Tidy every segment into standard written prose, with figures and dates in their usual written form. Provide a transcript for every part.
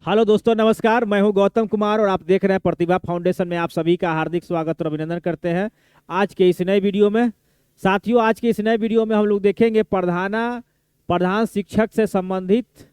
Hello दोस्तों, नमस्कार। मैं हूं गौतम कुमार और आप देख रहे हैं प्रतिभा फाउंडेशन में। आप सभी का हार्दिक स्वागत और अभिनंदन करते हैं आज के इस नए वीडियो में। साथियों, आज के इस नए वीडियो में हम लोग देखेंगे प्रधान शिक्षक से संबंधित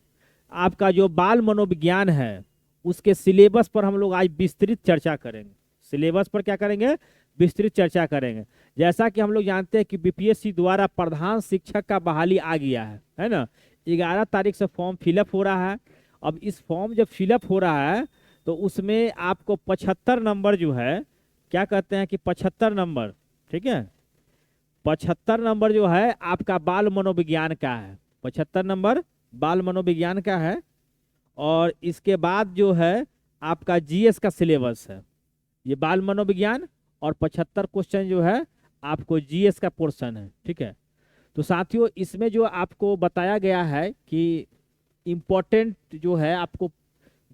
आपका जो बाल मनोविज्ञान है उसके सिलेबस पर हम लोग आज विस्तृत चर्चा करेंगे। सिलेबस पर क्या करेंगे? विस्तृत चर्चा करेंगे। जैसा कि हम लोग जानते हैं कि बीपीएससी द्वारा प्रधान शिक्षक का बहाली आ गया है ना। 11 तारीख से फॉर्म फिलअप हो रहा है। अब इस फॉर्म जब फिलअप हो रहा है तो उसमें आपको 75 नंबर जो है, क्या कहते हैं कि 75 नंबर, ठीक है, 75 नंबर जो है आपका बाल मनोविज्ञान का है। 75 नंबर बाल मनोविज्ञान का है। और इसके बाद जो है आपका जीएस का सिलेबस है। ये बाल मनोविज्ञान और 75 क्वेश्चन जो है आपको जीएस का पोर्शन है, ठीक है। तो साथियों, इसमें जो आपको बताया गया है कि इम्पोर्टेंट जो है आपको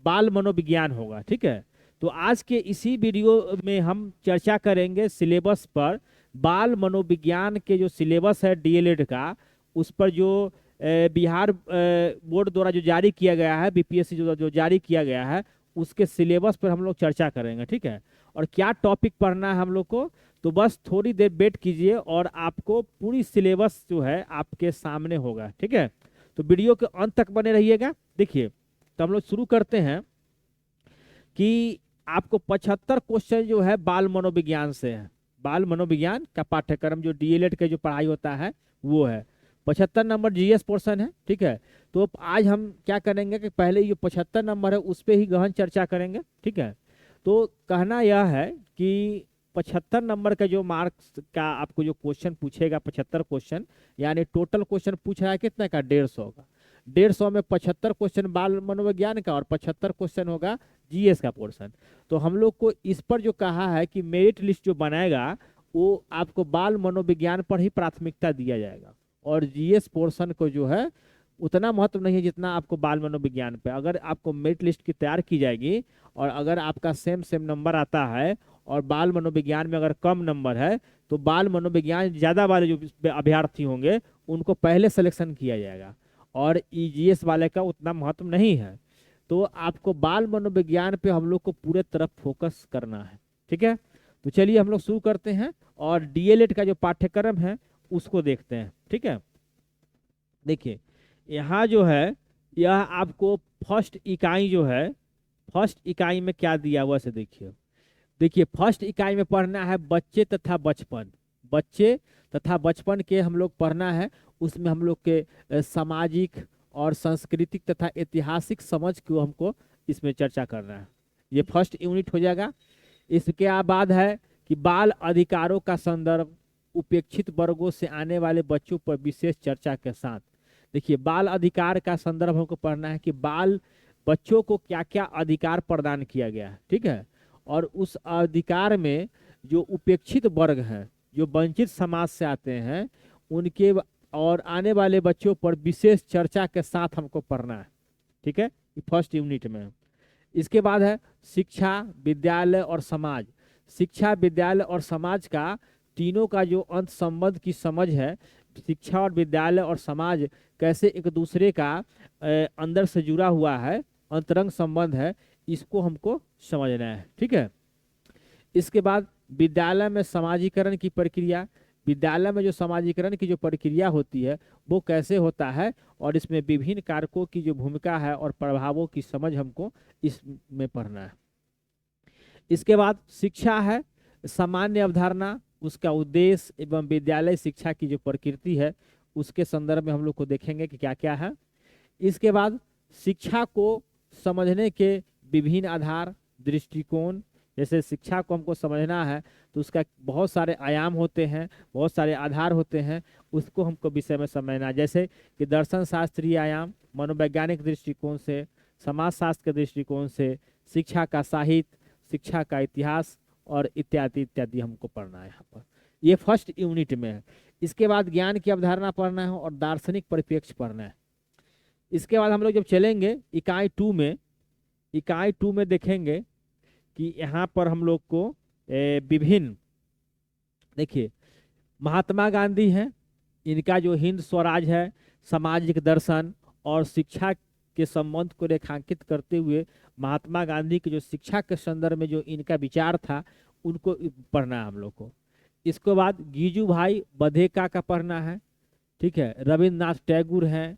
बाल मनोविज्ञान होगा, ठीक है। तो आज के इसी वीडियो में हम चर्चा करेंगे सिलेबस पर। बाल मनोविज्ञान के जो सिलेबस है डीएलएड का, उस पर जो बिहार बोर्ड द्वारा जो जारी किया गया है, बीपीएससी जो जारी किया गया है, उसके सिलेबस पर हम लोग चर्चा करेंगे, ठीक है। और क्या टॉपिक पढ़ना है हम लोग को, तो बस थोड़ी देर वेट कीजिए और आपको पूरी सिलेबस जो है आपके सामने होगा, ठीक है। तो वीडियो के अंत तक बने रहिएगा। देखिए, तो हम लोग शुरू करते हैं कि आपको 75 क्वेश्चन जो है बाल मनोविज्ञान से है। बाल मनोविज्ञान का पाठ्यक्रम जो डीएलएड के जो पढ़ाई होता है वो है। 75 नंबर जीएस पोर्शन है, ठीक है। तो आज हम क्या करेंगे कि पहले ये 75 नंबर है उस पर ही गहन चर्चा करेंगे, ठीक है। तो कहना यह है कि 75 नंबर का जो मार्क्स का आपको जो क्वेश्चन पूछेगा, 75 क्वेश्चन, यानी टोटल क्वेश्चन पूछ रहा है कितना का, 150 का। 150 में 75 क्वेश्चन बाल मनोविज्ञान का और 75 क्वेश्चन होगा जीएस का पोर्शन। तो हम लोग को इस पर जो कहा है कि मेरिट लिस्ट जो बनाएगा वो आपको बाल मनोविज्ञान पर ही प्राथमिकता दिया जाएगा, और जीएस पोर्शन को जो है उतना महत्व नहीं है जितना आपको बाल मनोविज्ञान पे। अगर आपको मेरिट लिस्ट की तैयार की जाएगी और अगर आपका सेम सेम नंबर आता है और बाल मनोविज्ञान में अगर कम नंबर है, तो बाल मनोविज्ञान ज़्यादा वाले जो अभ्यर्थी होंगे उनको पहले सिलेक्शन किया जाएगा और ईजीएस वाले का उतना महत्व नहीं है। तो आपको बाल मनोविज्ञान पे हम लोग को पूरे तरफ फोकस करना है, ठीक है। तो चलिए हम लोग शुरू करते हैं और डीएलएड का जो पाठ्यक्रम है उसको देखते हैं, ठीक है। देखिए, यहाँ जो है यह आपको फर्स्ट इकाई जो है, फर्स्ट इकाई में क्या दिया हुआ से देखिए। देखिए, फर्स्ट इकाई में पढ़ना है बच्चे तथा बचपन। बच्चे तथा बचपन के हम लोग पढ़ना है। उसमें हम लोग के सामाजिक और सांस्कृतिक तथा ऐतिहासिक समझ को हमको इसमें चर्चा करना है। ये फर्स्ट यूनिट हो जाएगा। इसके बाद है कि बाल अधिकारों का संदर्भ, उपेक्षित वर्गों से आने वाले बच्चों पर विशेष चर्चा के साथ। देखिए, बाल अधिकार का संदर्भ हमको पढ़ना है कि बाल बच्चों को क्या क्या अधिकार प्रदान किया गया है, ठीक है। और उस अधिकार में जो उपेक्षित वर्ग हैं, जो वंचित समाज से आते हैं, उनके और आने वाले बच्चों पर विशेष चर्चा के साथ हमको पढ़ना है, ठीक है। ये फर्स्ट यूनिट में है। इसके बाद है शिक्षा, विद्यालय और समाज। शिक्षा, विद्यालय और समाज का तीनों का जो अंत संबंध की समझ है, शिक्षा और विद्यालय और समाज कैसे एक दूसरे का अंदर से जुड़ा हुआ है, अंतरंग संबंध है, इसको हमको समझना है, ठीक है। इसके बाद विद्यालय में समाजीकरण की प्रक्रिया। विद्यालय में जो समाजीकरण की जो प्रक्रिया होती है वो कैसे होता है और इसमें विभिन्न कारकों की जो भूमिका है और प्रभावों की समझ हमको इसमें पढ़ना है। इसके बाद शिक्षा है, सामान्य अवधारणा, उसका उद्देश्य एवं विद्यालय शिक्षा की जो प्रकृति है उसके संदर्भ में हम लोग को देखेंगे कि क्या क्या है। इसके बाद शिक्षा को समझने के विभिन्न आधार, दृष्टिकोण। जैसे शिक्षा को हमको समझना है तो उसका बहुत सारे आयाम होते हैं, बहुत सारे आधार होते हैं, उसको हमको विषय में समझना है। जैसे कि दर्शन शास्त्रीय आयाम, मनोवैज्ञानिक दृष्टिकोण से, समाजशास्त्र के दृष्टिकोण से, शिक्षा का साहित्य, शिक्षा का इतिहास और इत्यादि इत्यादि हमको पढ़ना है यहाँ पर। ये फर्स्ट यूनिट में है। इसके बाद ज्ञान की अवधारणा पढ़ना है और दार्शनिक परिप्रेक्ष्य पढ़ना है। इसके बाद हम लोग जब चलेंगे इकाई 2 में, इकाई 2 में देखेंगे कि यहाँ पर हम लोग को विभिन्न, देखिए, महात्मा गांधी हैं, इनका जो हिंद स्वराज है, सामाजिक दर्शन और शिक्षा के संबंध को रेखांकित करते हुए महात्मा गांधी की जो शिक्षा के संदर्भ में जो इनका विचार था उनको पढ़ना है हम लोग को। इसके बाद गीजू भाई बधेका का पढ़ना है, ठीक है। रविन्द्रनाथ टैगोर हैं,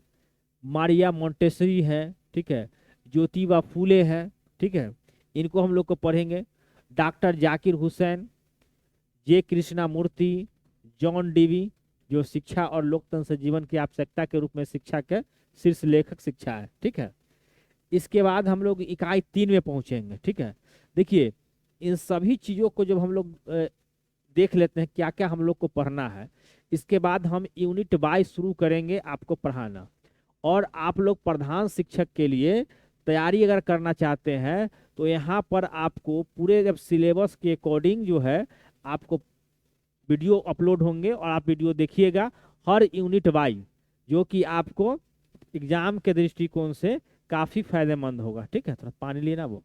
मारिया मोंटेसरी है, ठीक है। ज्योतिबा फूले है, ठीक है। इनको हम लोग को पढ़ेंगे। डॉक्टर जाकिर हुसैन, जे कृष्णामूर्ति, जॉन डीवी, जो शिक्षा और लोकतंत्र से जीवन की आवश्यकता के रूप में शिक्षा के शीर्ष लेखक शिक्षा है, ठीक है। इसके बाद हम लोग इकाई 3 में पहुंचेंगे, ठीक है। देखिए इन सभी चीजों को जब हम लोग देख लेते हैं क्या क्या हम लोग को पढ़ना है, इसके बाद हम यूनिट वाइज शुरू करेंगे आपको पढ़ाना। और आप लोग प्रधान शिक्षक के लिए तैयारी अगर करना चाहते हैं तो यहाँ पर आपको पूरे जब सिलेबस के अकॉर्डिंग जो है आपको वीडियो अपलोड होंगे और आप वीडियो देखिएगा हर यूनिट वाइज, जो कि आपको एग्जाम के दृष्टिकोण से काफी फायदेमंद होगा, ठीक है। थोड़ा पानी लेना वो,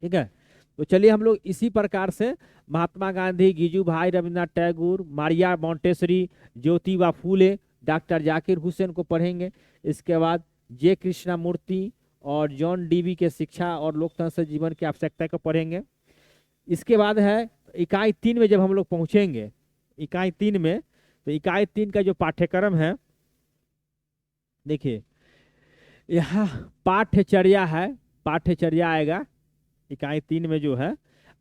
ठीक है। तो चलिए हम लोग इसी प्रकार से महात्मा गांधी, गीजू भाई, Rabindranath Tagore, Maria Montessori, Jyotiba Phule, doctor Zakir Hussain को पढ़ेंगे। इसके बाद जे कृष्णामूर्ति और जॉन डीवी के शिक्षा और लोकतंत्र से जीवन की आवश्यकता को पढ़ेंगे। इसके बाद है इकाई 3 में जब हम लोग पहुंचेंगे, इकाई 3 में, तो इकाई 3 का जो पाठ्यक्रम है, देखिए यहाँ पाठ्यचर्या है, पाठ्यचर्या आएगा इकाई 3 में जो है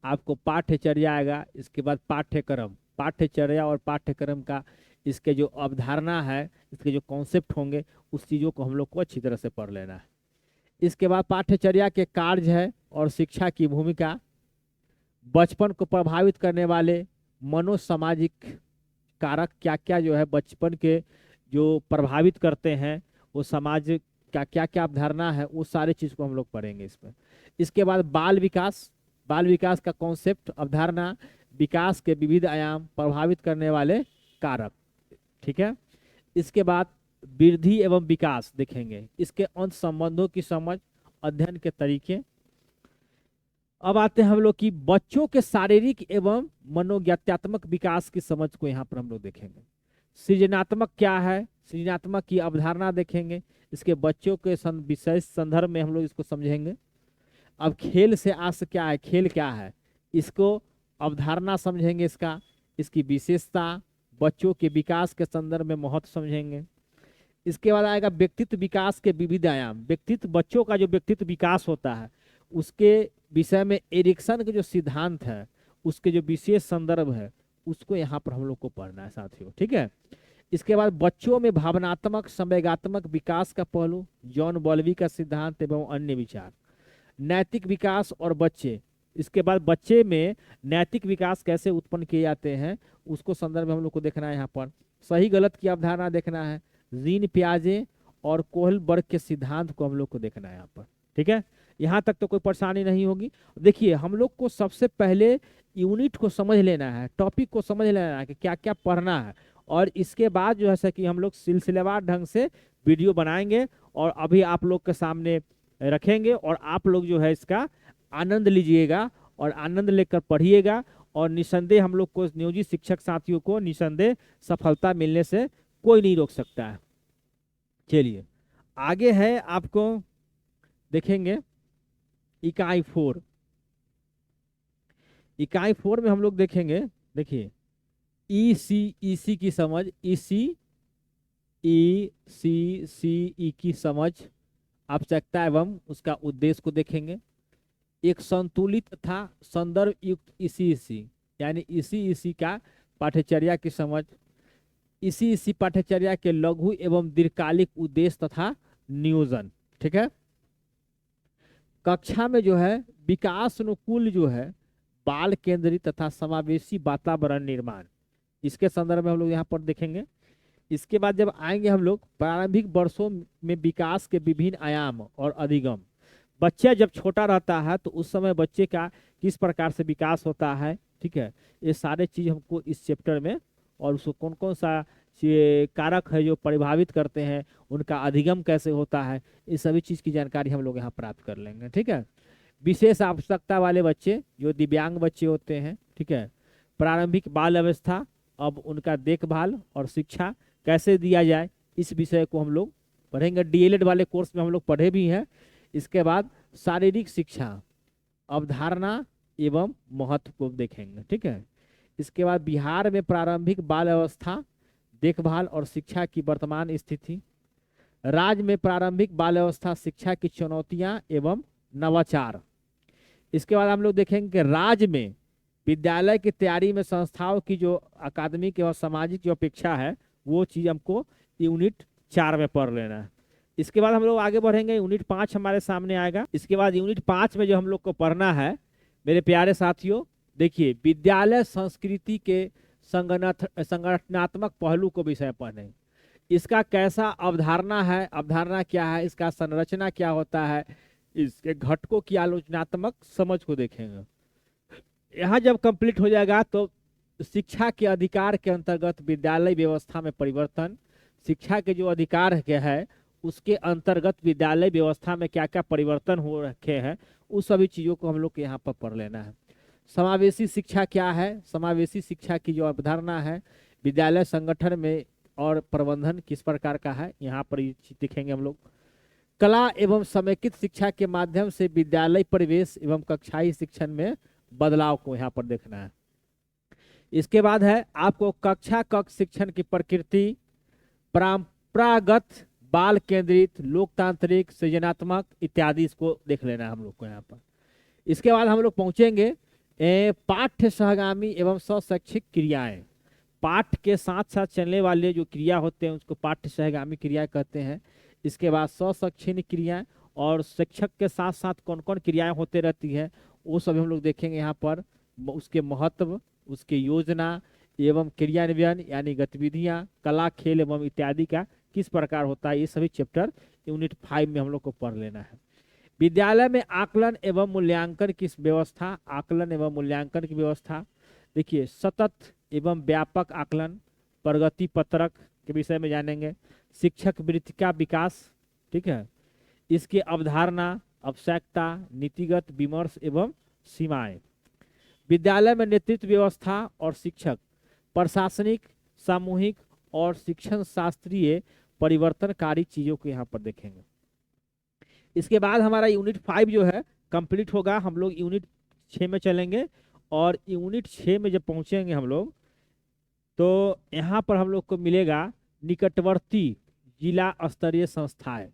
आपको पाठ्यचर्या आएगा। इसके बाद पाठ्यक्रम, पाठ्यचर्या और पाठ्यक्रम का इसके जो अवधारणा है, इसके जो कॉन्सेप्ट होंगे उस चीज़ों को हम लोग को अच्छी तरह से पढ़ लेना है। इसके बाद पाठ्यचर्या के कार्य है और शिक्षा की भूमिका, बचपन को प्रभावित करने वाले मनोसामाजिक कारक क्या क्या जो है बचपन के जो प्रभावित करते हैं, वो समाज का क्या क्या अवधारणा है, वो सारी चीज़ को हम लोग पढ़ेंगे इसमें। इसके बाद बाल विकास, बाल विकास का कॉन्सेप्ट, अवधारणा, विकास के विविध आयाम, प्रभावित करने वाले कारक, ठीक है। इसके बाद वृद्धि एवं विकास देखेंगे, इसके अंत संबंधों की समझ, अध्ययन के तरीके। अब आते हैं हम लोग की बच्चों के शारीरिक एवं मनोज्ञात्मक विकास की समझ को यहाँ पर हम लोग देखेंगे। सृजनात्मक क्या है, सृजनात्मक की अवधारणा देखेंगे, इसके बच्चों के विशेष संदर्भ में हम लोग इसको समझेंगे। अब खेल से आस क्या है, खेल क्या है, इसको अवधारणा समझेंगे, इसका इसकी विशेषता, बच्चों के विकास के संदर्भ में महत्व समझेंगे। इसके बाद आएगा व्यक्तित्व विकास के विविध आयाम, व्यक्तित्व, बच्चों का जो व्यक्तित्व विकास होता है उसके विषय में एरिक्सन के जो सिद्धांत है उसके जो विशेष संदर्भ है उसको यहाँ पर हम लोग को पढ़ना है साथियों, ठीक है। इसके बाद बच्चों में भावनात्मक संवेगात्मक विकास का पहलू, जॉन बॉल्बी का सिद्धांत एवं अन्य विचार। नैतिक विकास और बच्चे, इसके बाद बच्चे में नैतिक विकास कैसे उत्पन्न किए जाते हैं उसको संदर्भ में हम लोग को देखना है। यहाँ पर सही गलत की अवधारणा देखना है, जीन पियाजे और कोहलबर्ग के सिद्धांत को हम लोग को देखना है यहाँ पर, ठीक है। यहाँ तक तो कोई परेशानी नहीं होगी। देखिए हम लोग को सबसे पहले यूनिट को समझ लेना है, टॉपिक को समझ लेना है कि क्या क्या पढ़ना है, और इसके बाद जो है कि हम लोग सिलसिलेवार ढंग से वीडियो बनाएंगे और अभी आप लोग के सामने रखेंगे और आप लोग जो है इसका आनंद लीजिएगा और आनंद लेकर पढ़िएगा, और निसंदेह हम लोग को नियोजित शिक्षक साथियों को निसंदेह सफलता मिलने से कोई नहीं रोक सकता है। चलिए आगे है, आपको देखेंगे इकाई 4। इकाई 4 में हम लोग देखेंगे, देखिए ईसी की समझ, ई की समझ, आवश्यकता एवं उसका उद्देश्य को देखेंगे। एक संतुलित तथा संदर्भ युक्त ईसी यानी इसी का पाठ्यचर्या की समझ, इसी पाठ्यचर्या के लघु एवं दीर्घकालिक उद्देश्य तथा नियोजन, ठीक है। कक्षा में जो है विकास अनुकूल जो है बाल केंद्रित तथा समावेशी वातावरण निर्माण, इसके संदर्भ में हम लोग यहाँ पर देखेंगे। इसके बाद जब आएंगे हम लोग प्रारंभिक वर्षों में विकास के विभिन्न आयाम और अधिगम, बच्चा जब छोटा रहता है तो उस समय बच्चे का किस प्रकार से विकास होता है, ठीक है। ये सारे चीज हमको इस चैप्टर में, और उसको कौन कौन सा कारक है जो प्रभावित करते हैं, उनका अधिगम कैसे होता है, इस सभी चीज की जानकारी हम लोग यहाँ प्राप्त कर लेंगे, ठीक है। विशेष आवश्यकता वाले बच्चे जो दिव्यांग बच्चे होते हैं, ठीक है, प्रारंभिक बाल अवस्था, अब उनका देखभाल और शिक्षा कैसे दिया जाए, इस विषय को हम लोग पढ़ेंगे। डीएलएड वाले कोर्स में हम लोग पढ़े भी हैं। इसके बाद शारीरिक शिक्षा, अवधारणा एवं महत्व को देखेंगे, ठीक है। इसके बाद बिहार में प्रारंभिक बाल अवस्था, देखभाल और शिक्षा की वर्तमान स्थिति, राज्य में प्रारंभिक बाल अवस्था शिक्षा की चुनौतियां एवं नवाचार। इसके बाद हम लोग देखेंगे कि राज्य में विद्यालय की तैयारी में संस्थाओं की जो अकादमिक एवं सामाजिक जो अपेक्षा है, वो चीज हमको यूनिट 4 में पढ़ लेना है। इसके बाद हम लोग आगे बढ़ेंगे, यूनिट 5 हमारे सामने आएगा। इसके बाद यूनिट 5 में जो हम लोग को पढ़ना है मेरे प्यारे साथियों, देखिए विद्यालय संस्कृति के संगठनात्मक पहलू को विषय पढ़ने, इसका कैसा अवधारणा है, अवधारणा क्या है, इसका संरचना क्या होता है, इसके घटकों की आलोचनात्मक समझ को देखेंगे। यहाँ जब कंप्लीट हो जाएगा तो शिक्षा के अधिकार के अंतर्गत विद्यालय व्यवस्था में परिवर्तन, शिक्षा के जो अधिकार के है उसके अंतर्गत विद्यालय व्यवस्था में क्या क्या परिवर्तन हो रखे हैं, उस सभी चीजों को हम लोग को यहाँ पर पढ़ लेना है। समावेशी शिक्षा क्या है, समावेशी शिक्षा की जो अवधारणा है, विद्यालय संगठन में और प्रबंधन किस प्रकार का है, यहाँ पर ये चीज दिखेंगे हम लोग। कला एवं समेकित शिक्षा के माध्यम से विद्यालय परिवेश एवं कक्षाई शिक्षण में बदलाव को यहाँ पर देखना है। इसके बाद है आपको कक्षा कक्ष शिक्षण की प्रकृति, परंपरागत, बाल केंद्रित, लोकतांत्रिक, सृजनात्मक इत्यादि, इसको देख लेना है हम लोग को यहाँ पर। इसके बाद हम लोग पहुंचेंगे पाठ्य सहगामी एवं स्वशैक्षिक क्रियाएं। पाठ के साथ साथ चलने वाले जो क्रिया होते हैं उसको पाठ्य सहगामी क्रिया कहते हैं। इसके बाद स्वशैक्षणिक क्रियाएं और शिक्षक के साथ साथ कौन कौन क्रियाएं होते रहती है वो सभी हम लोग देखेंगे यहाँ पर। उसके महत्व, उसके योजना एवं क्रियान्वयन यानी गतिविधियां, कला, खेल एवं इत्यादि का किस प्रकार होता है, ये सभी चैप्टर यूनिट 5 में हम लोग को पढ़ लेना है। विद्यालय में आकलन एवं मूल्यांकन की व्यवस्था, आकलन एवं मूल्यांकन की व्यवस्था, देखिए सतत एवं व्यापक आकलन, प्रगति पत्रक के विषय में जानेंगे। शिक्षक वृत्ति का विकास, ठीक है, इसकी अवधारणा, आवश्यकता, नीतिगत विमर्श एवं सीमाएं। विद्यालय में नेतृत्व व्यवस्था और शिक्षक, प्रशासनिक, सामूहिक और शिक्षण शास्त्रीय परिवर्तनकारी चीजों को यहाँ पर देखेंगे। इसके बाद हमारा यूनिट 5 जो है कंप्लीट होगा, हम लोग यूनिट 6 में चलेंगे। और यूनिट 6 में जब पहुंचेंगे हम लोग तो यहाँ पर हम लोग को मिलेगा निकटवर्ती जिला स्तरीय संस्थाएं।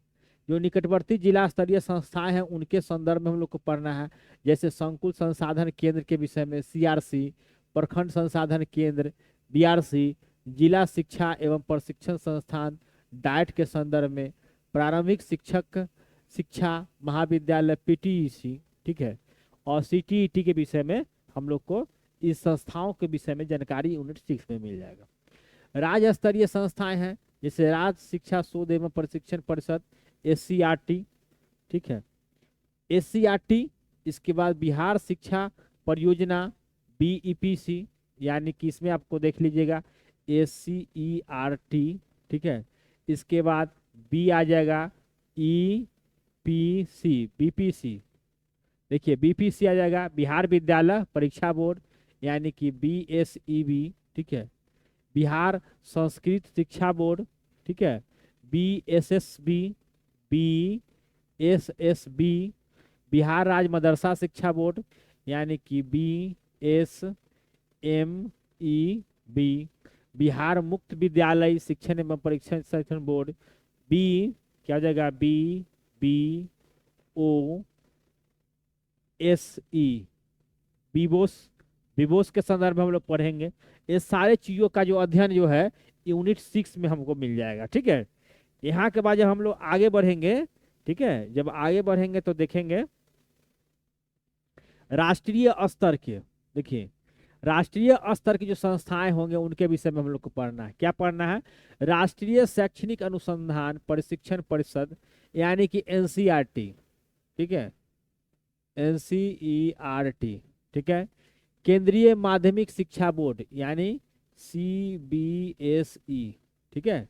जो निकटवर्ती जिला स्तरीय संस्थाएं हैं उनके संदर्भ में हम लोग को पढ़ना है। जैसे संकुल संसाधन केंद्र के विषय में सीआरसी, प्रखंड संसाधन केंद्र बीआरसी, जिला शिक्षा एवं प्रशिक्षण संस्थान डाइट के संदर्भ में, प्रारंभिक शिक्षक शिक्षा महाविद्यालय पीटीईसी, ठीक है, और सीटीईटी के विषय में हम लोग को इस संस्थाओं के विषय में जानकारी यूनिट 6 में मिल जाएगा। राज्य स्तरीय संस्थाएं हैं जैसे राज्य शिक्षा शोध एवं प्रशिक्षण परिषद एससीईआरटी, ठीक है, एससीईआरटी। इसके बाद बिहार शिक्षा परियोजना बीईपीसी, यानी कि इसमें आपको देख लीजिएगा एससीईआरटी, ठीक है। इसके बाद बी आ जाएगा ईपीसी, बीपीसी, देखिए बीपीसी आ जाएगा बिहार विद्यालय परीक्षा बोर्ड यानी कि बीएसईबी, ठीक है। बिहार संस्कृत शिक्षा बोर्ड, ठीक है, बीएसएसबी, बीएसएसबी। बिहार राज्य मदरसा शिक्षा बोर्ड यानी कि बीएसएमईबी। बिहार मुक्त विद्यालय शिक्षण एवं परीक्षण शिक्षण बोर्ड बी क्या हो जाएगा बीबीओएसई, बीबोस, विबोस के संदर्भ में हम लोग पढ़ेंगे। ये सारे चीजों का जो अध्ययन जो है यूनिट 6 में हमको मिल जाएगा, ठीक है। यहाँ के बाद जब हम लोग आगे बढ़ेंगे, ठीक है, जब आगे बढ़ेंगे तो देखेंगे राष्ट्रीय स्तर के, देखिए राष्ट्रीय स्तर की जो संस्थाएं होंगे उनके विषय में हम लोग को पढ़ना है। क्या पढ़ना है? राष्ट्रीय शैक्षणिक अनुसंधान प्रशिक्षण परिषद यानी कि एनसीईआरटी, ठीक है, एनसीईआरटी, ठीक है। केंद्रीय माध्यमिक शिक्षा बोर्ड यानी सीबीएसई, ठीक है।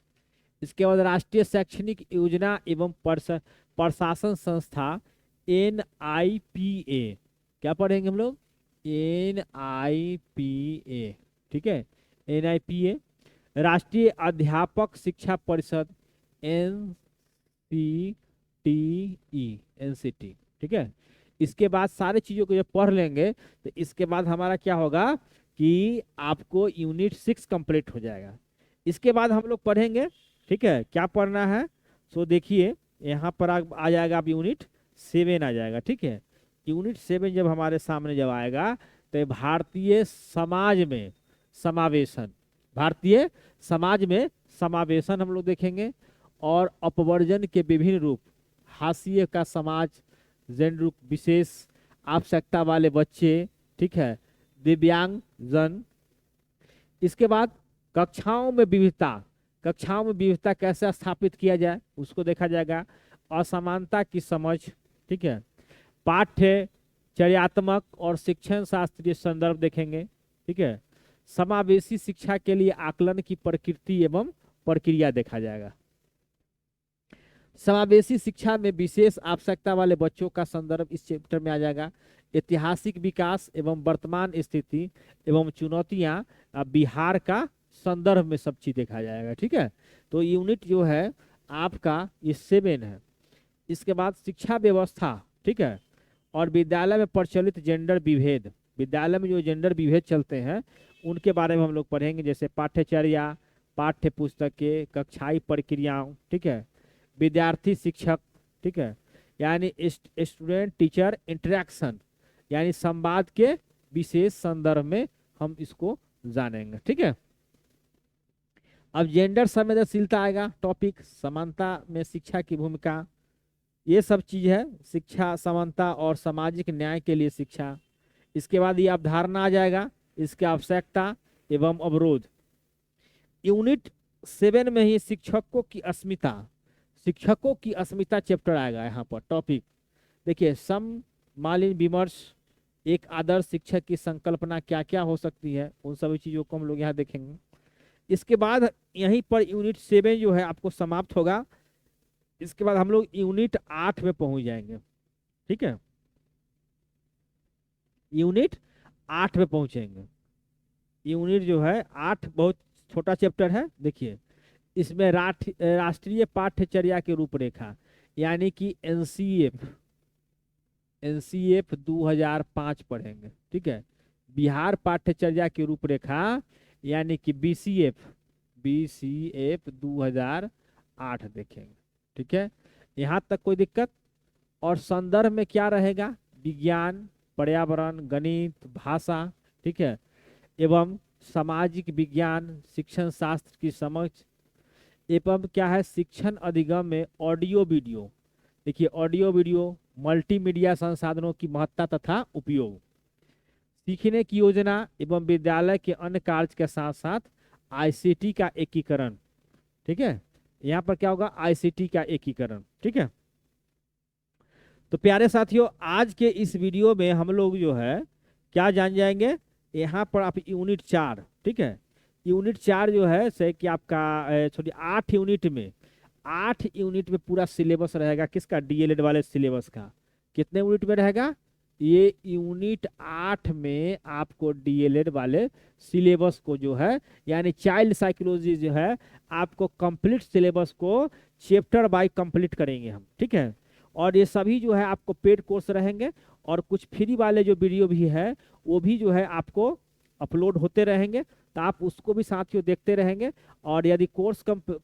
इसके बाद राष्ट्रीय शैक्षणिक योजना एवं प्रशासन संस्था एनआईपीए, क्या पढ़ेंगे हम लोग? एनआईपीए, ठीक है, एनआईपीए। राष्ट्रीय अध्यापक शिक्षा परिषद NCT, ठीक है। इसके बाद सारी चीजों को जब पढ़ लेंगे तो इसके बाद हमारा क्या होगा कि आपको यूनिट 6 कंप्लीट हो जाएगा। इसके बाद हम लोग पढ़ेंगे, ठीक है, क्या पढ़ना है। सो देखिए यहाँ पर आ जाएगा, अब यूनिट 7 आ जाएगा, ठीक है। यूनिट 7 जब हमारे सामने जब आएगा तो भारतीय समाज में समावेशन, भारतीय समाज में समावेशन हम लोग देखेंगे, और अपवर्जन के विभिन्न रूप, हाशिए का समाज, जेंडर विशेष, आवश्यकता वाले बच्चे, ठीक है, दिव्यांग जन। इसके बाद कक्षाओं में विविधता, कक्षाओं में विविधता कैसे स्थापित किया जाए उसको देखा जाएगा। असमानता की समझ, ठीक है। पाठ्य चर्यात्मक और शिक्षण शास्त्रीय संदर्भ देखेंगे, ठीक है। समावेशी शिक्षा के लिए आकलन की प्रकृति एवं प्रक्रिया देखा जाएगा। समावेशी शिक्षा में विशेष आवश्यकता वाले बच्चों का संदर्भ इस चैप्टर में आ जाएगा। ऐतिहासिक विकास एवं वर्तमान स्थिति एवं चुनौतियां बिहार का संदर्भ में सब चीज देखा जाएगा, ठीक है। तो यूनिट जो है आपका ये 7 है। इसके बाद शिक्षा व्यवस्था, ठीक है, और विद्यालय में प्रचलित जेंडर विभेद, विद्यालय में जो जेंडर विभेद चलते हैं उनके बारे में हम लोग पढ़ेंगे, जैसे पाठ्यचर्या, पाठ्य पुस्तकें, कक्षाई प्रक्रियाओं, ठीक है, विद्यार्थी शिक्षक, ठीक है, यानी स्टूडेंट टीचर इंटरेक्शन, यानी संवाद के विशेष संदर्भ में हम इसको जानेंगे, ठीक है। अब जेंडर संवेदनशीलता आएगा टॉपिक, समानता में शिक्षा की भूमिका, ये सब चीज है, शिक्षा समानता और सामाजिक न्याय के लिए शिक्षा। इसके बाद ये अवधारणा आ जाएगा, इसकी आवश्यकता एवं अवरोध। यूनिट 7 में ही शिक्षकों की अस्मिता, शिक्षकों की अस्मिता चैप्टर आएगा। यहाँ पर टॉपिक देखिए, समकालीन विमर्श, एक आदर्श शिक्षक की संकल्पना क्या क्या हो सकती है, उन सभी चीजों को हम लोग यहाँ देखेंगे। इसके बाद यहीं पर यूनिट 7 जो है आपको समाप्त होगा। इसके बाद हम लोग यूनिट 8 में पहुंच जाएंगे, ठीक है, यूनिट 8 में पहुंचेंगे। यूनिट जो है 8 बहुत छोटा चैप्टर है। देखिए इसमें राष्ट्रीय पाठ्यचर्या की रूपरेखा, यानी कि एनसीएफ 2005 पढ़ेंगे, ठीक है। बिहार पाठ्यचर्या की रूपरेखा, यानी कि बीसीएफ 2008 देखेंगे, ठीक है। यहाँ तक कोई दिक्कत। और संदर्भ में क्या रहेगा, विज्ञान, पर्यावरण, गणित, भाषा, ठीक है, एवं सामाजिक विज्ञान, शिक्षण शास्त्र की समझ, एवं क्या है शिक्षण अधिगम में ऑडियो वीडियो। देखिए ऑडियो वीडियो, मल्टीमीडिया संसाधनों की महत्ता तथा उपयोग, सीखने की योजना एवं विद्यालय के अन्य कार्य के साथ साथ आईसीटी का एकीकरण, ठीक है। यहाँ पर क्या होगा, आईसीटी का एकीकरण, ठीक है। तो प्यारे साथियों, आज के इस वीडियो में हम लोग जो है क्या जान जाएंगे, यहाँ पर आप यूनिट 4, ठीक है, यूनिट 4 जो है से कि आपका 8 यूनिट में, 8 यूनिट में पूरा सिलेबस रहेगा किसका, डीएलएड वाले सिलेबस का। कितने यूनिट में रहेगा, ये यूनिट 8 में आपको डीएलएड वाले सिलेबस को जो है, यानी चाइल्ड साइकोलॉजी जो है आपको कंप्लीट सिलेबस को चैप्टर बाय कंप्लीट करेंगे हम, ठीक है। और ये सभी जो है आपको पेड कोर्स रहेंगे, और कुछ फ्री वाले जो वीडियो भी है वो भी जो है आपको अपलोड होते रहेंगे, तो आप उसको भी साथियों देखते रहेंगे। और यदि कोर्स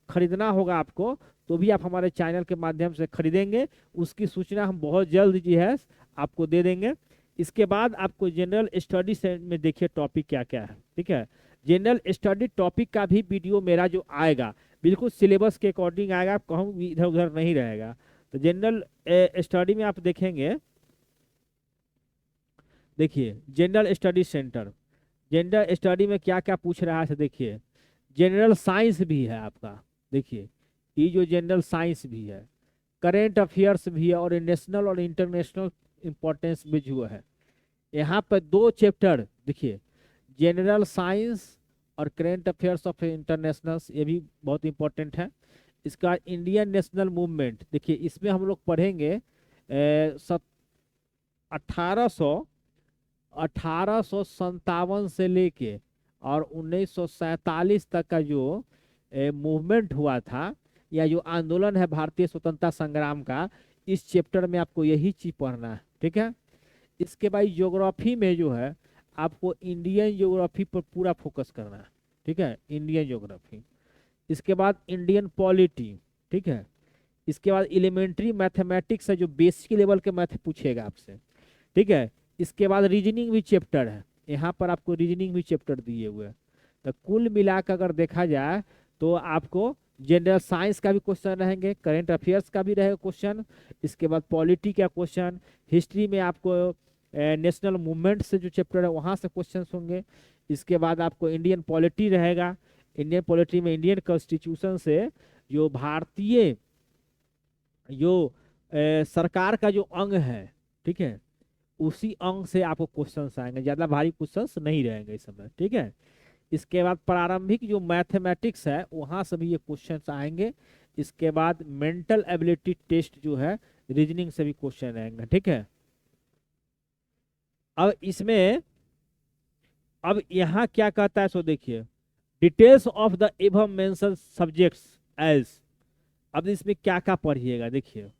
खरीदना होगा आपको तो भी आप हमारे चैनल के माध्यम से खरीदेंगे, उसकी सूचना हम बहुत जल्द जी है आपको दे देंगे। इसके बाद आपको जनरल स्टडी से में देखिए टॉपिक क्या क्या है, ठीक है। जनरल स्टडी टॉपिक का भी वीडियो मेरा जो आएगा बिल्कुल सिलेबस के अकॉर्डिंग आएगा, कहूँ भी इधर उधर नहीं रहेगा। तो जनरल स्टडी में आप देखेंगे, देखिए general study centre, general study में क्या क्या पूछ रहा है, देखिए जनरल साइंस भी है आपका, देखिए ये जो जनरल साइंस भी है, करेंट अफेयर्स भी है, और नेशनल और इंटरनेशनल इंपॉर्टेंस भी जो है। यहाँ पर 2 चैप्टर देखिए, जनरल साइंस और करेंट अफेयर्स ऑफ इंटरनेशनल, ये भी बहुत इंपॉर्टेंट है। इसका इंडियन नेशनल मूवमेंट, देखिए इसमें हम लोग पढ़ेंगे 1857 से लेके और 1947 तक का जो मूवमेंट हुआ था, या जो आंदोलन है भारतीय स्वतंत्रता संग्राम का, इस चैप्टर में आपको यही चीज पढ़ना है, ठीक है। इसके बाद ज्योग्राफी में जो है आपको इंडियन ज्योग्राफी पर पूरा फोकस करना है, ठीक है, इंडियन ज्योग्राफी। इसके बाद इंडियन पॉलिटी, ठीक है। इसके बाद एलिमेंट्री मैथमेटिक्स है, जो बेसिक लेवल के मैथ पूछेगा आपसे, ठीक है। इसके बाद रीजनिंग भी चैप्टर है, यहाँ पर आपको रीजनिंग भी चैप्टर दिए हुए हैं। तो कुल मिलाकर अगर देखा जाए तो आपको जनरल साइंस का भी क्वेश्चन रहेंगे, करेंट अफेयर्स का भी रहेगा क्वेश्चन, इसके बाद पॉलिटी का क्वेश्चन, हिस्ट्री में आपको नेशनल मूवमेंट से जो चैप्टर है वहाँ से क्वेश्चन होंगे। इसके बाद आपको इंडियन पॉलिटी रहेगा, इंडियन पॉलिटी में इंडियन कॉन्स्टिट्यूशन से जो भारतीय जो सरकार का जो अंग है, ठीक है, उसी अंग से आपको क्वेश्चंस आएंगे, ज्यादा भारी क्वेश्चंस नहीं रहेंगे इस समय, ठीक है। इसके बाद प्रारंभिक जो मैथमेटिक्स है वहां से भी ये क्वेश्चंस आएंगे। इसके बाद मेंटल एबिलिटी टेस्ट जो है रीजनिंग से भी क्वेश्चन आएंगे, ठीक है। अब इसमें अब यहाँ क्या कहता है सो देखिए, details of the above mention subjects as. अब इसमें क्या क्या पढ़िएगा, देखिए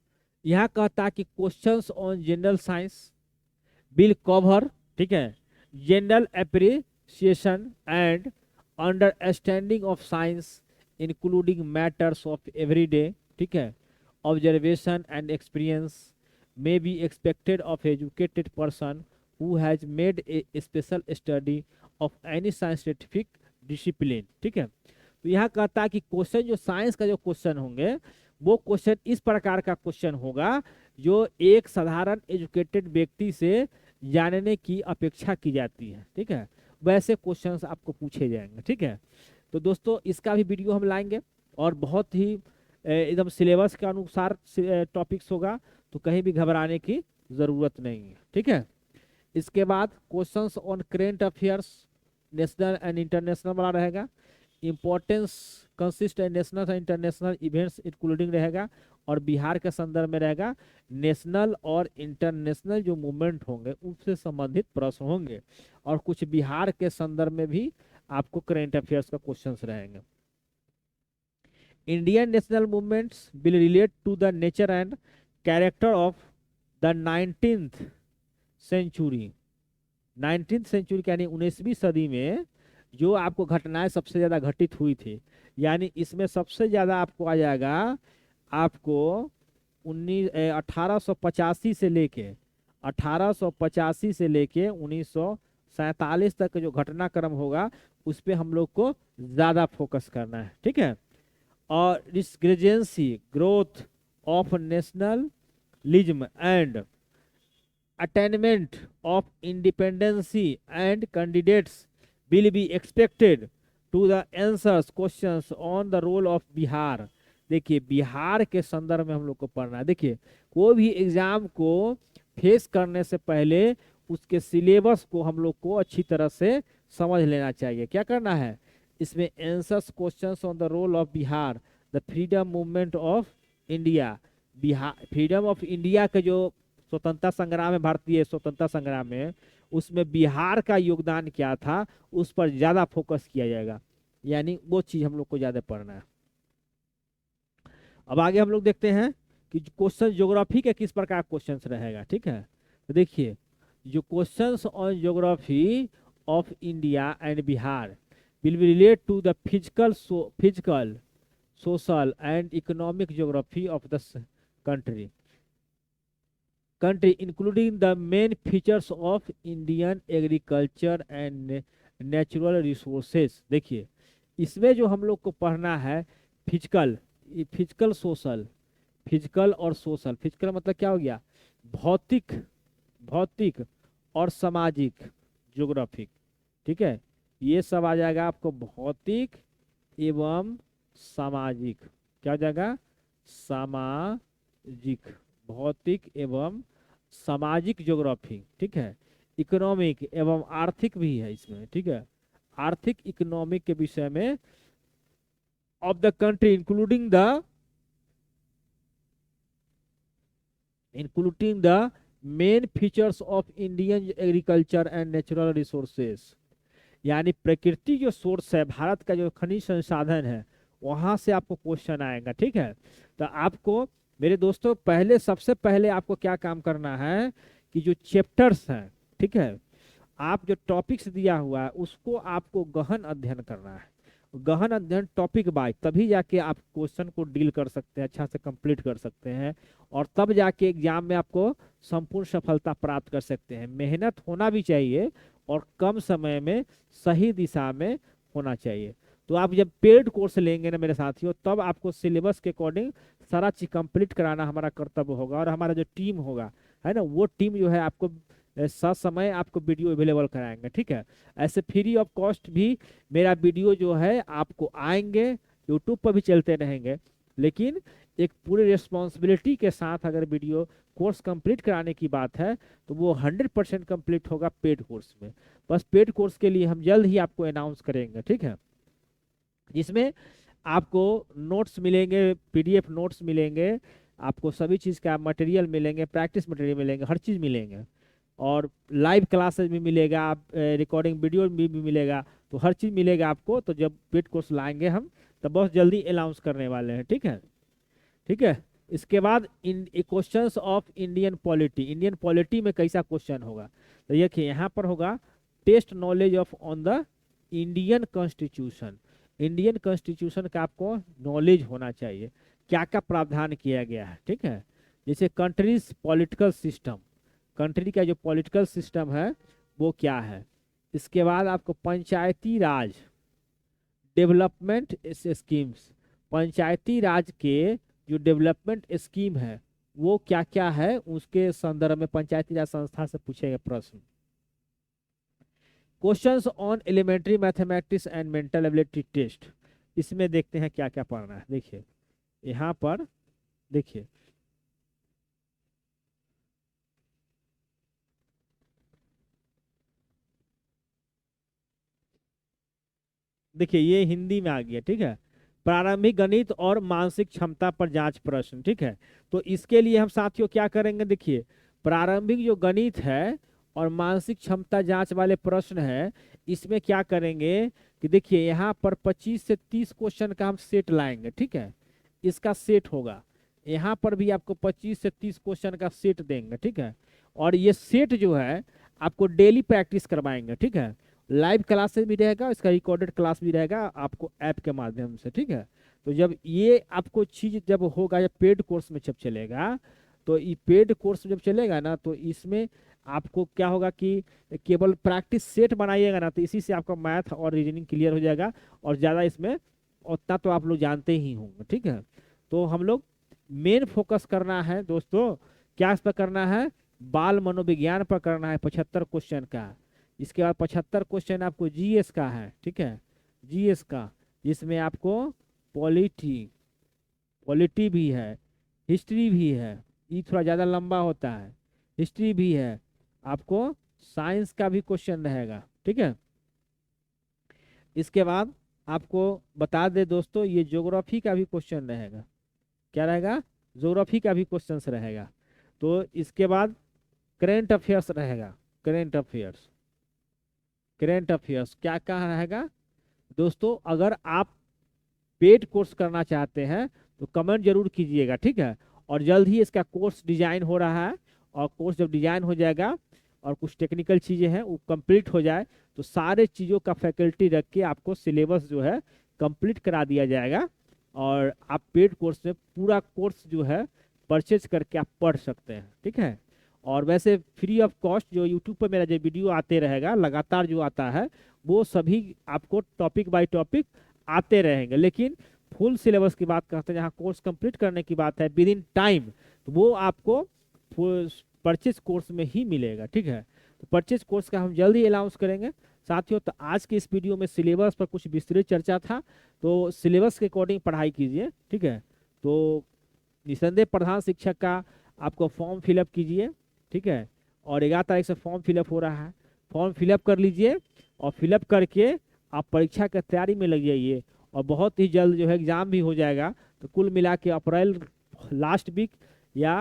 यहाँ कहता है कि questions on general science will cover, ठीक है, general appreciation and understanding of science including matters of everyday, ठीक है, observation and experience may be expected of educated person who has made a special study of any scientific discipline, ठीक है। तो यहाँ कहता है कि क्वेश्चन जो साइंस का जो क्वेश्चन होंगे वो क्वेश्चन इस प्रकार का क्वेश्चन होगा जो एक साधारण एजुकेटेड व्यक्ति से जानने की अपेक्षा की जाती है, ठीक है, वैसे क्वेश्चंस आपको पूछे जाएंगे, ठीक है। तो दोस्तों इसका भी वीडियो हम लाएंगे और बहुत ही एकदम सिलेबस के अनुसार टॉपिक्स होगा, तो कहीं भी घबराने की जरूरत नहीं है, ठीक है। इसके बाद questions on current affairs national and international वाला रहेगा, importance consist and national and international events including रहेगा, और बिहार के संदर्भ में रहेगा नेशनल और इंटरनेशनल जो मूवमेंट होंगे उससे संबंधित प्रश्न होंगे, और कुछ बिहार के संदर्भ में भी आपको करेंट अफेयर्स का क्वेश्चंस रहेंगे। Indian national movements will relate to the nature and character of the 19th century. 19th century यानी 19वीं सदी में जो आपको घटनाएं सबसे ज्यादा घटित हुई थी, यानी इसमें सबसे ज्यादा आपको आ जाएगा आपको 1885 से लेके 1885 से लेके 1947 तक जो घटनाक्रम होगा उस पर हम लोग को ज्यादा फोकस करना है, ठीक है। और इस ग्रेजेंसी growth of nationalism and attainment of independency and candidates will be expected to the answers questions on the role of Bihar। देखिए बिहार के संदर्भ में हम लोग को पढ़ना है। देखिए कोई भी एग्जाम को फेस करने से पहले उसके सिलेबस को हम लोग को अच्छी तरह से समझ लेना चाहिए। क्या करना है इसमें, answers questions on the role of Bihar, the freedom movement of India. Bihar freedom of India का जो स्वतंत्रता संग्राम है, भारतीय स्वतंत्रता संग्राम में, उसमें बिहार का योगदान क्या था उस पर ज्यादा फोकस किया जाएगा, यानी वो चीज हम लोग को ज्यादा पढ़ना है। अब आगे हम लोग देखते हैं कि क्वेश्चन ज्योग्राफी के किस प्रकार क्वेश्चन रहेगा, ठीक है। तो देखिए जो questions on geography of India and Bihar will be relate to the physical social and economic geography of the country including the main features of Indian agriculture and natural resources। देखिए इसमें जो हम लोग को पढ़ना है फिजिकल सोशल, फिजिकल और social. Physical मतलब क्या हो गया, भौतिक और सामाजिक ज्योग्राफिक, ठीक है, ये सब आ जाएगा आपको भौतिक एवं सामाजिक। क्या हो जाएगा, सामाजिक, भौतिक एवं सामाजिक ज्योग्राफी, ठीक है। इकोनॉमिक एवं आर्थिक भी है इसमें, ठीक है, आर्थिक इकोनॉमिक के विषय में of the country including the main features of Indian agriculture and natural resources, यानी प्रकृति जो सोर्स है, भारत का जो खनिज संसाधन है वहां से आपको क्वेश्चन आएगा, ठीक है। तो आपको मेरे दोस्तों सबसे पहले आपको क्या काम करना है कि जो चैप्टर्स हैं, ठीक है, आप जो टॉपिक्स दिया हुआ है उसको आपको गहन अध्ययन करना है। गहन अध्ययन टॉपिक बाय, तभी जाके आप क्वेश्चन को डील कर सकते हैं, अच्छा से कंप्लीट कर सकते हैं, और तब जाके एग्जाम में आपको संपूर्ण सफलता प्राप्त कर सकते हैं। मेहनत होना भी चाहिए और कम समय में सही दिशा में होना चाहिए। तो आप जब पेड कोर्स लेंगे ना मेरे साथियों, तब आपको सिलेबस के अकॉर्डिंग सारा चीज कंप्लीट कराना हमारा कर्तव्य होगा, और हमारा जो टीम होगा है ना, वो टीम जो है आपको समय आपको वीडियो अवेलेबल कराएंगे, ठीक है। ऐसे फ्री ऑफ कॉस्ट भी मेरा वीडियो जो है आपको आएंगे, यूट्यूब पर भी चलते रहेंगे, लेकिन एक पूरी रिस्पॉन्सिबिलिटी के साथ अगर वीडियो कोर्स कंप्लीट कराने की बात है तो वो 100% कंप्लीट होगा पेड कोर्स में। बस पेड कोर्स के लिए हम जल्द ही आपको अनाउंस करेंगे, ठीक है, जिसमें आपको नोट्स मिलेंगे, पीडीएफ नोट्स मिलेंगे, आपको सभी चीज़ का मटेरियल मिलेंगे, प्रैक्टिस मटेरियल मिलेंगे, हर चीज़ मिलेंगे, और लाइव क्लासेस भी मिलेगा, आप रिकॉर्डिंग वीडियो भी मिलेगा, तो हर चीज़ मिलेगा आपको। तो जब पेड कोर्स लाएंगे हम तो बहुत जल्दी अनाउंस करने वाले हैं, ठीक है, ठीक है। इसके बाद इन questions of Indian polity, Indian polity में कैसा क्वेश्चन होगा, तो देखिए यहाँ पर होगा test knowledge of on the Indian constitution. Indian constitution का आपको नॉलेज होना चाहिए, क्या क्या प्रावधान किया गया है, ठीक है। जैसे कंट्रीज पॉलिटिकल सिस्टम, कंट्री का जो पॉलिटिकल सिस्टम है वो क्या है। इसके बाद आपको पंचायती राज डेवलपमेंट स्कीम्स, पंचायती राज के जो डेवलपमेंट स्कीम है वो क्या क्या है, उसके संदर्भ में पंचायती राज संस्था से पूछेंगे प्रश्न। Questions on elementary mathematics and mental ability test, इसमें देखते हैं क्या क्या पढ़ना है। देखिए यहाँ पर देखिए, देखिए ये हिंदी में आ गया, ठीक है। प्रारंभिक गणित और मानसिक क्षमता पर जांच प्रश्न, ठीक है। तो इसके लिए हम साथियों क्या करेंगे, देखिए प्रारंभिक जो गणित है और मानसिक क्षमता जांच वाले प्रश्न है, इसमें क्या करेंगे कि देखिए यहाँ पर 25 से 30 क्वेश्चन का हम सेट लाएंगे, ठीक है, इसका सेट होगा। यहाँ पर भी आपको 25 से 30 क्वेश्चन का सेट देंगे, ठीक है। और ये सेट जो है आपको डेली प्रैक्टिस करवाएंगे, ठीक है। लाइव क्लासेस भी रहेगा, इसका रिकॉर्डेड क्लास भी रहेगा आपको ऐप के माध्यम से, ठीक है। तो जब ये आपको चीज जब होगा, जब पेड कोर्स में जब चलेगा, तो ये पेड कोर्स जब चलेगा ना, तो इसमें आपको क्या होगा कि केवल प्रैक्टिस सेट बनाइएगा ना, तो इसी से आपका मैथ और रीजनिंग क्लियर हो जाएगा, और ज़्यादा इसमें उतना तो आप लोग जानते ही होंगे, ठीक है। तो हम लोग मेन फोकस करना है दोस्तों, क्या इस पर करना है, बाल मनोविज्ञान पर करना है 75 क्वेश्चन का। इसके बाद 75 क्वेश्चन आपको जीएस का है, ठीक है, जीएस का, जिसमें आपको पॉलिटी पॉलिटी भी है, हिस्ट्री भी है, ये थोड़ा ज़्यादा लंबा होता है, हिस्ट्री भी है, आपको साइंस का भी क्वेश्चन रहेगा, ठीक है। इसके बाद आपको बता दे दोस्तों, ये ज्योग्राफी का भी क्वेश्चन रहेगा, क्या रहेगा, ज्योग्राफी का भी क्वेश्चन रहेगा। तो इसके बाद करेंट अफेयर्स रहेगा, करेंट अफेयर्स, करेंट अफेयर्स क्या क्या रहेगा दोस्तों। अगर आप पेड कोर्स करना चाहते हैं तो कमेंट जरूर कीजिएगा, ठीक है। और जल्द ही इसका कोर्स डिजाइन हो रहा है, और कोर्स जब डिजाइन हो जाएगा और कुछ टेक्निकल चीज़ें हैं वो कंप्लीट हो जाए, तो सारे चीज़ों का फैकल्टी रख के आपको सिलेबस जो है कंप्लीट करा दिया जाएगा, और आप पेड कोर्स में पूरा कोर्स जो है परचेज करके आप पढ़ सकते हैं, ठीक है। और वैसे फ्री ऑफ कॉस्ट जो यूट्यूब पर मेरा जो वीडियो आते रहेगा लगातार जो आता है, वो सभी आपको टॉपिक बाय टॉपिक आते रहेंगे, लेकिन फुल सिलेबस की बात करते हैं, जहाँ कोर्स कंप्लीट करने की बात है विद इन टाइम, तो वो आपको परचेज कोर्स में ही मिलेगा, ठीक है। तो परचेज कोर्स का हम जल्दी अनाउंस करेंगे साथियों। तो आज के इस वीडियो में सिलेबस पर कुछ विस्तृत चर्चा था, तो सिलेबस के अकॉर्डिंग पढ़ाई कीजिए, ठीक है। तो निसंदेह प्रधान शिक्षक का आपको फॉर्म फिलअप कीजिए, ठीक है, और 11 तारीख से फॉर्म फिलअप हो रहा है, फॉर्म फिलअप कर लीजिए, और फिलअप करके आप परीक्षा की तैयारी में लग जाइए, और बहुत ही जल्द जो है एग्ज़ाम भी हो जाएगा। तो कुल मिला के अप्रैल लास्ट वीक या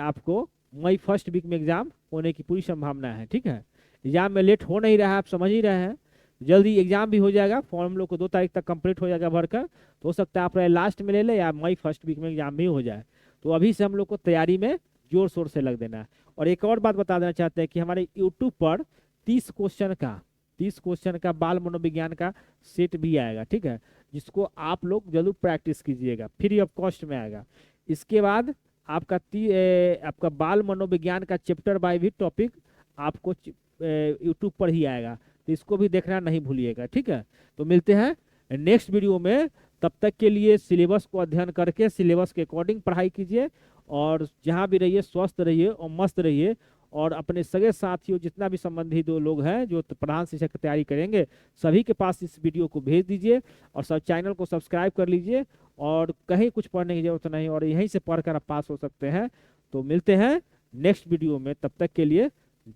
आपको मई फर्स्ट वीक में एग्ज़ाम होने की पूरी संभावना है, ठीक है। एग्ज़ाम में लेट हो नहीं रहा है, आप समझ ही रहे हैं, जल्दी एग्जाम भी हो जाएगा, फॉर्म लोग को 2 तारीख तक कंप्लीट हो जाएगा भरकर, तो हो सकता है अप्रैल लास्ट में ले ले या मई फर्स्ट वीक में एग्जाम भी हो जाए। तो अभी से हम लोग को तैयारी में जोर शोर से लग देना है। और एक और बात बता देना चाहते हैं कि हमारे यूट्यूब पर 30 क्वेश्चन का बाल मनोविज्ञान का सेट भी आएगा, ठीक है, जिसको आप लोग जरूर प्रैक्टिस कीजिएगा, फ्री ऑफ कॉस्ट में आएगा। इसके बाद आपका बाल मनोविज्ञान का चैप्टर बाय भी टॉपिक आपको यूट्यूब पर ही आएगा, तो इसको भी देखना नहीं भूलिएगा, ठीक है। तो मिलते हैं नेक्स्ट वीडियो में, तब तक के लिए सिलेबस को अध्ययन करके सिलेबस के अकॉर्डिंग पढ़ाई कीजिए, और जहाँ भी रहिए स्वस्थ रहिए और मस्त रहिए, और अपने सगे साथियों जितना भी संबंधी दो लोग हैं जो प्रधान शिक्षक की तैयारी करेंगे, सभी के पास इस वीडियो को भेज दीजिए, और सब चैनल को सब्सक्राइब कर लीजिए, और कहीं कुछ पढ़ने की जरूरत नहीं, और यहीं से पढ़कर आप पास हो सकते हैं। तो मिलते हैं नेक्स्ट वीडियो में, तब तक के लिए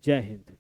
जय हिंद।